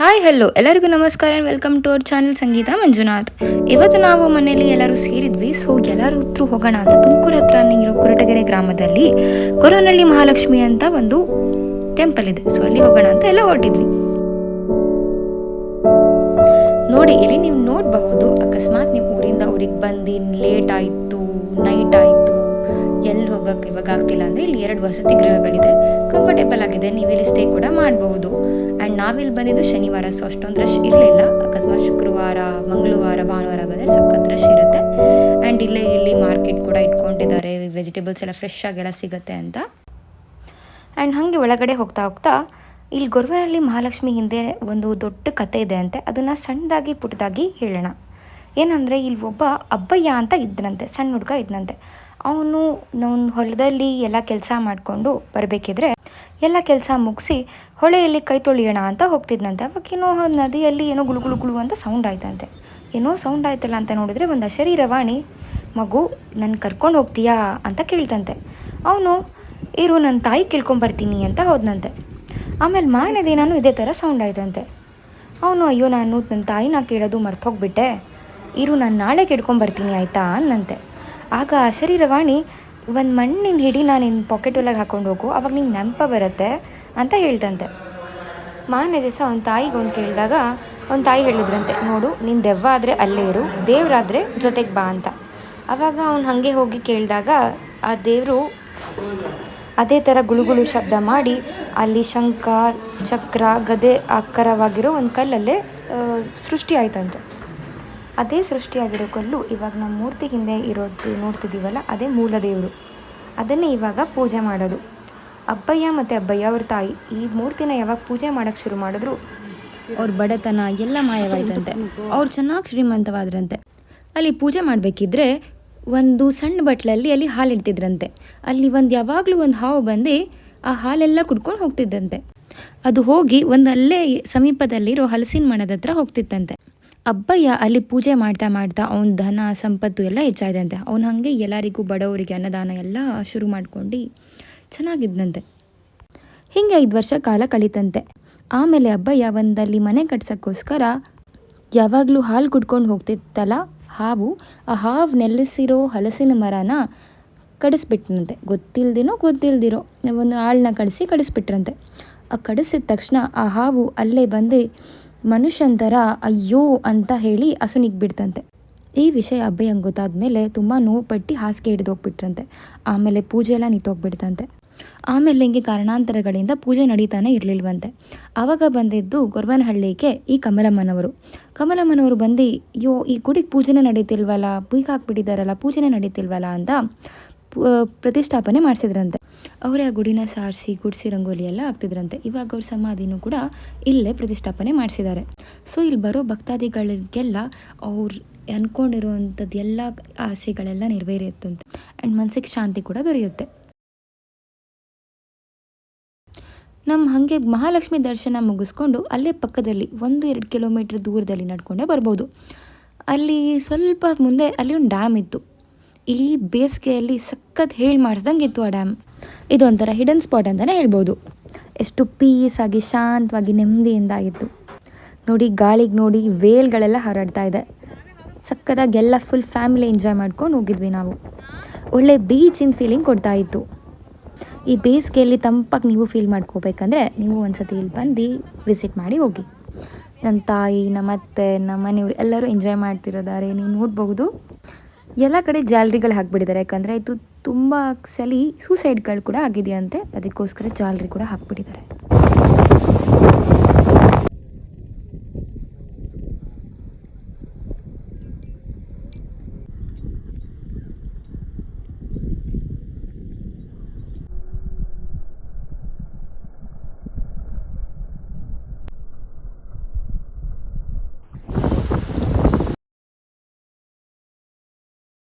Hi hello ಎಲ್ಲರಿಗೂ ನಮಸ್ಕಾರ welcome to our channel ಸಂಗೀತ ಮಂಜುನಾಥ್. ಇವತ್ತು ನಾವು ಮನೆಯಲ್ಲಿ ಎಲ್ಲರೂ ಸೇರಿದ್ವಿ. ಸೊ ಎಲ್ಲರೂ ಹತ್ರ ಹೋಗೋಣ ಅಂತ ತುಮಕೂರು ಹತ್ರ ಇರೋ ಕುರಟಗೆರೆ ಗ್ರಾಮದಲ್ಲಿ ಕೊರೋನಹಳ್ಳಿ ಮಹಾಲಕ್ಷ್ಮಿ ಅಂತ ಒಂದು ಟೆಂಪಲ್ ಇದೆ. ಸೊ ಅಲ್ಲಿ ಹೋಗೋಣ ಅಂತ ಎಲ್ಲ ಹೊರಟಿದ್ವಿ. ನೋಡಿ ಇಲ್ಲಿ ನೀವು ನೋಡಬಹುದು, ಅಕಸ್ಮಾತ್ ನೀವು ಊರಿಂದ ಊರಿಗೆ ಬಂದು ಲೇಟ್ ಆಯಿತು, ನೈಟ್ ಆಯಿತು, ಎಲ್ಲಿ ಹೋಗೋಕ್ಕೆ ಇವಾಗ ಆಗ್ತಿಲ್ಲ ಅಂದರೆ ಇಲ್ಲಿ 2 ವಸತಿ ಗೃಹಗಳಿದೆ. ಕಂಫರ್ಟೇಬಲ್ ಆಗಿದೆ, ನೀವು ಇಲ್ಲಿ ಸ್ಟೇ ಕೂಡ ಮಾಡಬಹುದು. ಆ್ಯಂಡ್ ನಾವಿಲ್ಲಿ ಬಂದಿದ್ದು ಶನಿವಾರ, ಸೊ ಅಷ್ಟೊಂದು ರಶ್ ಇರಲಿಲ್ಲ. ಅಕಸ್ಮಾತ್ ಶುಕ್ರವಾರ, ಮಂಗಳವಾರ, ಭಾನುವಾರ ಬಂದರೆ ಸಖತ್ ರಶ್ ಇರುತ್ತೆ. ಆ್ಯಂಡ್ ಇಲ್ಲಿ ಮಾರ್ಕೆಟ್ ಕೂಡ ಇಟ್ಕೊಂಡಿದ್ದಾರೆ, ವೆಜಿಟೇಬಲ್ಸ್ ಎಲ್ಲ ಫ್ರೆಶ್ ಆಗೆಲ್ಲ ಸಿಗುತ್ತೆ ಅಂತ. ಆ್ಯಂಡ್ ಹಾಗೆ ಒಳಗಡೆ ಹೋಗ್ತಾ ಹೋಗ್ತಾ ಇಲ್ಲಿ ಗೊರವನಹಳ್ಳಿ ಮಹಾಲಕ್ಷ್ಮಿ ಹಿಂದೆ ಒಂದು ದೊಡ್ಡ ಕತೆ ಇದೆ ಅಂತೆ. ಅದನ್ನು ಸಣ್ಣದಾಗಿ ಪುಟ್ಟದಾಗಿ ಹೇಳೋಣ. ಏನಂದರೆ ಇಲ್ಲಿ ಒಬ್ಬ ಅಬ್ಬಯ್ಯ ಅಂತ ಇದ್ದನಂತೆ, ಸಣ್ಣ ಹುಡುಗ ಇದ್ದನಂತೆ. ಅವನು ಹೊಲದಲ್ಲಿ ಎಲ್ಲ ಕೆಲಸ ಮಾಡಿಕೊಂಡು ಬರಬೇಕಿದ್ರೆ ಎಲ್ಲ ಕೆಲಸ ಮುಗಿಸಿ ಹೊಳೆಯಲ್ಲಿ ಕೈ ತೊಳೆಯೋಣ ಅಂತ ಹೋಗ್ತಿದ್ನಂತೆ. ಅವಾಗೇನೋ ನದಿಯಲ್ಲಿ ಏನೋ ಗುಳು ಅಂತ ಸೌಂಡ್ ಆಯ್ತಂತೆ. ಏನೋ ಸೌಂಡ್ ಆಯ್ತಲ್ಲ ಅಂತ ನೋಡಿದ್ರೆ ಒಂದು ಅಶರೀರವಾಣಿ, ಮಗು ನನ್ನ ಕರ್ಕೊಂಡು ಹೋಗ್ತೀಯಾ ಅಂತ ಕೇಳ್ತಂತೆ. ಅವನು ಇರು ನನ್ನ ತಾಯಿ ಕೇಳ್ಕೊಂಬರ್ತೀನಿ ಅಂತ ಹೋದ್ನಂತೆ. ಆಮೇಲೆ ಮಾರನೇ ದಿನಾನು ಇದೇ ಥರ ಸೌಂಡ್ ಆಯ್ತಂತೆ. ಅವನು ಅಯ್ಯೋ ನಾನು ನನ್ನ ತಾಯಿನ ಕೇಳೋದು ಮರ್ತೋಗ್ಬಿಟ್ಟೆ, ಇರು ನಾನು ನಾಳೆ ಕೇಳ್ಕೊಂಬರ್ತೀನಿ ಆಯಿತಾ ಅನ್ನಂತೆ. ಆಗ ಶರೀರವಾಣಿ ಒಂದು ಮಣ್ಣಿನ ಹಿಡಿ ನಾನು ನಿನ್ನ ಪಾಕೆಟ್ ಒಳಗೆ ಹಾಕ್ಕೊಂಡು ಹೋಗು, ಅವಾಗ ನಿಂಗೆ ನೆನಪ ಬರುತ್ತೆ ಅಂತ ಹೇಳ್ತಂತೆ. ಮಾರನೇ ದಿವಸ ಅವ್ನ ತಾಯಿಗೆ ಅವ್ನು ಕೇಳಿದಾಗ ಅವ್ನ ತಾಯಿ ಹೇಳಿದ್ರಂತೆ, ನೋಡು ನಿನ್ನ ದೆವ್ವ ಆದರೆ ಅಲ್ಲೇ ಇರು, ದೇವರಾದರೆ ಜೊತೆಗೆ ಬಾ ಅಂತ. ಆವಾಗ ಅವ್ನು ಹಾಗೆ ಹೋಗಿ ಕೇಳಿದಾಗ ಆ ದೇವರು ಅದೇ ಥರ ಗುಳುಗುಳು ಶಬ್ದ ಮಾಡಿ ಅಲ್ಲಿ ಶಂಖ, ಚಕ್ರ, ಗದೆ ಆಕಾರವಾಗಿರೋ ಒಂದು ಕಲ್ಲಲ್ಲೇ ಸೃಷ್ಟಿ ಆಯ್ತಂತೆ. ಅದೇ ಸೃಷ್ಟಿಯಾಗಿರೋ ಕಲ್ಲು ಇವಾಗ ನಮ್ಮ ಮೂರ್ತಿ ಹಿಂದೆ ಇರೋದು ನೋಡ್ತಿದ್ದೀವಲ್ಲ, ಅದೇ ಮೂಲ ದೇವರು. ಅದನ್ನೇ ಇವಾಗ ಪೂಜೆ ಮಾಡೋದು. ಅಬ್ಬಯ್ಯ ಮತ್ತು ಅಬ್ಬಯ್ಯ ಅವ್ರ ತಾಯಿ ಈ ಮೂರ್ತಿನ ಯಾವಾಗ ಪೂಜೆ ಮಾಡೋಕ್ಕೆ ಶುರು ಮಾಡಿದ್ರು ಅವ್ರ ಬಡತನ ಎಲ್ಲ ಮಾಯವಾಯ್ತಂತೆ. ಅವ್ರು ಚೆನ್ನಾಗಿ ಶ್ರೀಮಂತವಾದ್ರಂತೆ. ಅಲ್ಲಿ ಪೂಜೆ ಮಾಡಬೇಕಿದ್ರೆ ಒಂದು ಸಣ್ಣ ಬಟ್ಲಲ್ಲಿ ಅಲ್ಲಿ ಹಾಲು ಇಡ್ತಿದ್ರಂತೆ. ಅಲ್ಲಿ ಯಾವಾಗಲೂ ಒಂದು ಹಾವು ಬಂದು ಆ ಹಾಲೆಲ್ಲ ಕುಡ್ಕೊಂಡು ಹೋಗ್ತಿದ್ದಂತೆ. ಅದು ಹೋಗಿ ಅಲ್ಲೇ ಸಮೀಪದಲ್ಲಿರೋ ಹಲಸಿನ ಮರದ ಹತ್ರ ಹೋಗ್ತಿತ್ತಂತೆ. ಅಬ್ಬಯ್ಯ ಅಲ್ಲಿ ಪೂಜೆ ಮಾಡ್ತಾ ಅವನ ಧನ ಸಂಪತ್ತು ಎಲ್ಲ ಹೆಚ್ಚಾಯ್ತಂತೆ. ಅವನು ಹಾಗೆ ಎಲ್ಲರಿಗೂ ಬಡವರಿಗೆ ಅನ್ನದಾನ ಎಲ್ಲ ಶುರು ಮಾಡ್ಕೊಂಡು ಚೆನ್ನಾಗಿದ್ದಂತೆ. ಹೀಗೆ 5 ವರ್ಷ ಕಾಲ ಕಳೀತಂತೆ. ಆಮೇಲೆ ಅಬ್ಬಯ್ಯ ಒಂದಲ್ಲಿ ಮನೆ ಕಟ್ಸೋಕ್ಕೋಸ್ಕರ ಯಾವಾಗಲೂ ಹಾಲು ಕುಡ್ಕೊಂಡು ಹೋಗ್ತಿತ್ತಲ್ಲ ಹಾವು, ಆ ಹಾವು ನೆಲೆಸಿರೋ ಹಲಸಿನ ಮರನ ಕಡಿಸ್ಬಿಟ್ರಂತೆ. ಗೊತ್ತಿಲ್ದಿರೋ ಒಂದು ಆಳನ್ನ ಕಡಿಸ್ಬಿಟ್ರಂತೆ. ಆ ಕಡಿಸಿದ ತಕ್ಷಣ ಆ ಹಾವು ಅಲ್ಲೇ ಬಂದು ಮನುಷ್ಯನ ಥರ ಅಯ್ಯೋ ಅಂತ ಹೇಳಿ ಅಸುನಿಗೆ ಬಿಡ್ತಂತೆ. ಈ ವಿಷಯ ಅಬ್ಬಯ್ಯಂಗೆ ಗೊತ್ತಾದ ಮೇಲೆ ತುಂಬ ನೋವುಪಟ್ಟು ಹಾಸಿಗೆ ಹಿಡಿದೋಗ್ಬಿಟ್ರಂತೆ. ಆಮೇಲೆ ಪೂಜೆ ಎಲ್ಲ ನಿಂತೋಗ್ಬಿಡ್ತಂತೆ. ಆಮೇಲೆ ಹಿಂಗೆ ಕಾರಣಾಂತರಗಳಿಂದ ಪೂಜೆ ನಡೀತಾನೆ ಇರಲಿಲ್ವಂತೆ. ಆವಾಗ ಬಂದಿದ್ದು ಗೊರವನಹಳ್ಳಿಗೆ ಈ ಕಮಲಮ್ಮನವರು ಬಂದು ಅಯ್ಯೋ ಈ ಗುಡಿಗೆ ಪೂಜೆನೇ ನಡೀತಿಲ್ವಲ್ಲ, ಬೀಗ ಹಾಕ್ಬಿಟ್ಟಿದ್ದಾರಲ್ಲ, ಪೂಜೆನೇ ನಡೀತಿಲ್ವಲ್ಲ ಅಂತ ಪ್ರತಿಷ್ಠಾಪನೆ ಮಾಡಿಸಿದ್ರಂತೆ. ಅವರೇ ಆ ಗುಡಿನ ಸಾರಿಸಿ ಗುಡಿಸಿ ರಂಗೋಲಿ ಎಲ್ಲ ಹಾಕ್ತಿದ್ರಂತೆ. ಇವಾಗ ಅವ್ರ ಸಮಾಧಿನೂ ಕೂಡ ಇಲ್ಲೇ ಪ್ರತಿಷ್ಠಾಪನೆ ಮಾಡಿಸಿದ್ದಾರೆ. ಸೊ ಇಲ್ಲಿ ಬರೋ ಭಕ್ತಾದಿಗಳಿಗೆಲ್ಲ ಅವ್ರು ಅಂದ್ಕೊಂಡಿರುವಂಥದ್ದು ಎಲ್ಲ ಆಸೆಗಳೆಲ್ಲ ನೆರವೇರುತ್ತಂತೆ. ಆ್ಯಂಡ್ ಮನಸ್ಸಿಗೆ ಶಾಂತಿ ಕೂಡ ದೊರೆಯುತ್ತೆ. ನಮ್ಮ ಹಾಗೆ ಮಹಾಲಕ್ಷ್ಮಿ ದರ್ಶನ ಮುಗಿಸ್ಕೊಂಡು ಅಲ್ಲೇ ಪಕ್ಕದಲ್ಲಿ 1-2 ಕಿಲೋಮೀಟ್ರ್ ದೂರದಲ್ಲಿ ನಡ್ಕೊಂಡೇ ಬರ್ಬೋದು. ಅಲ್ಲಿ ಸ್ವಲ್ಪ ಮುಂದೆ ಅಲ್ಲಿ ಒಂದು ಡ್ಯಾಮ್ ಇತ್ತು. ಈ ಬೇಸಿಗೆಯಲ್ಲಿ ಸಖತ್ ಮಾಡಿಸ್ದಂಗೆ ಇತ್ತು ಆ ಡ್ಯಾಮ್. ಇದೊಂಥರ ಹಿಡನ್ ಸ್ಪಾಟ್ ಅಂತಲೇ ಹೇಳ್ಬೋದು. ಎಷ್ಟು ಪೀಸಾಗಿ ಶಾಂತವಾಗಿ ನೆಮ್ಮದಿಯಿಂದ ಆಗಿತ್ತು. ಗಾಳಿಗೆ ನೋಡಿ ವೇಲ್ಗಳೆಲ್ಲ ಹಾರಾಡ್ತಾ ಇದೆ. ಸಖತ್ತಾಗಿ ಎಲ್ಲ ಫುಲ್ ಫ್ಯಾಮಿಲಿ ಎಂಜಾಯ್ ಮಾಡ್ಕೊಂಡು ಹೋಗಿದ್ವಿ ನಾವು. ಒಳ್ಳೆ ಬೀಚಿನ ಫೀಲಿಂಗ್ ಕೊಡ್ತಾ ಇತ್ತು. ಈ ಬೇಸಿಗೆಯಲ್ಲಿ ತಂಪಾಗಿ ನೀವು ಫೀಲ್ ಮಾಡ್ಕೋಬೇಕಂದ್ರೆ ನೀವು ಒಂದ್ಸತಿ ಇಲ್ಲಿ ಬಂದು ವಿಸಿಟ್ ಮಾಡಿ ಹೋಗಿ. ನನ್ನ ತಾಯಿ, ನಮ್ಮ ಅತ್ತೆ, ನಮ್ಮ ಮನೆಯವರು ಎಲ್ಲರೂ ಎಂಜಾಯ್ ಮಾಡ್ತಿರೋದಾರೆ ನೀವು ನೋಡ್ಬಹುದು. ಎಲ್ಲ ಕಡೆ ಜಾಲರಿಗಳು ಹಾಕ್ಬಿಟ್ಟಿದ್ದಾರೆ, ಯಾಕಂದರೆ ಇದು ತುಂಬ ಸಲ ಸೂಸೈಡ್ಗಳು ಕೂಡ ಆಗಿದೆಯಂತೆ. ಅದಕ್ಕೋಸ್ಕರ ಜಾಲರಿ ಕೂಡ ಹಾಕ್ಬಿಟ್ಟಿದ್ದಾರೆ.